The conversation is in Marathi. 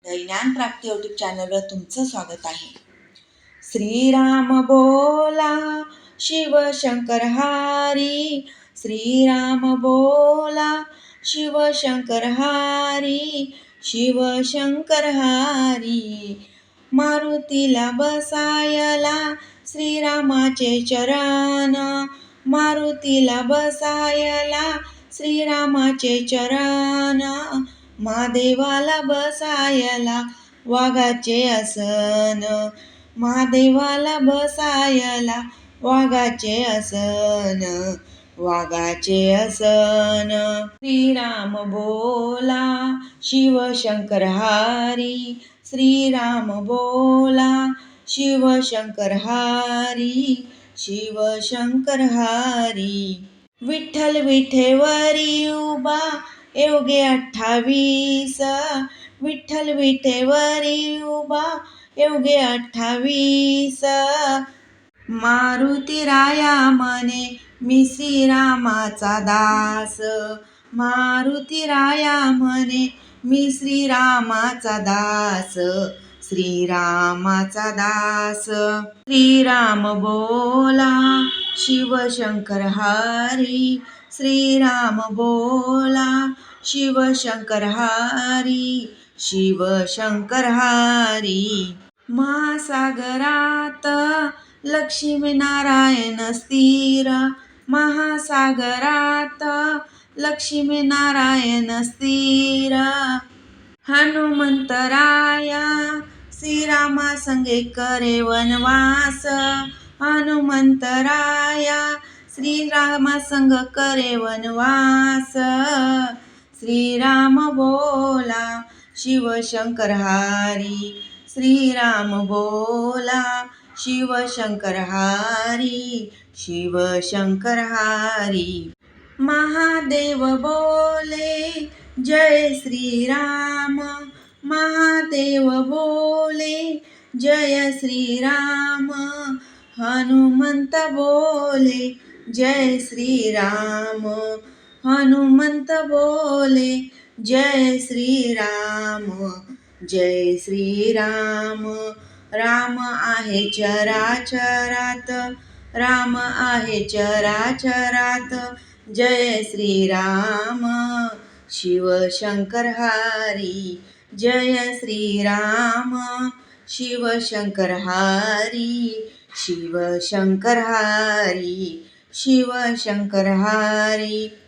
ज्ञान प्राप्ती यूट्यूब चॅनलवर तुमचं स्वागत आहे. श्रीराम बोला शिवशंकर हारी, श्रीराम बोला शिवशंकर हारी, शिवशंकर हारी. मारुतीला बसायला श्रीरामाचे चरण, मारुतीला बसायला श्रीरामाचे चरण. महादेवाला बसायला वाघाचे आसन, महादेवाला बसायला वाघाचे आसन, वाघाचे आसन. श्रीराम बोला शिवशंकर हारी, श्रीराम बोला शिवशंकर हारी, शिवशंकर हारी. विठ्ठल विठेवरी उभा योगे 28, विठ्ठल विठेवरी उभा योगे 28. मारुती राया म्हणे मी श्रीरामाचा दास, मारुती राया म्हणे मी श्रीरामाचा दास, श्रीरामाचा दास. श्रीराम बोला शिवशंकर हारी, श्रीराम बोला शिवशंकर हारी, शिवशंकर हारी. महासागरात लक्ष्मीनारायण स्थिर, महासागरात लक्ष्मीनारायण स्थिर. हनुमंतराया श्रीरामा संगे करे वनवास, हनुमंतराया श्रीरामा संग करे वनवास. श्रीराम बोला शिवशंकर हारी, श्रीराम बोला शिवशंकर हारी, शिवशंकर हारी. महादेव बोले जय श्रीराम, महादेव बोले जय श्रीराम. हनुमंत बोले जय श्रीराम, हनुमंत बोले जय श्रीराम, जय श्रीराम. राम आहे चराचरात, राम आहे चराचरात, जय श्रीराम. शिवशंकर हारी, जय श्रीराम, शिवशंकर हारी, शिवशंकर हारी, शिवशंकर हारी.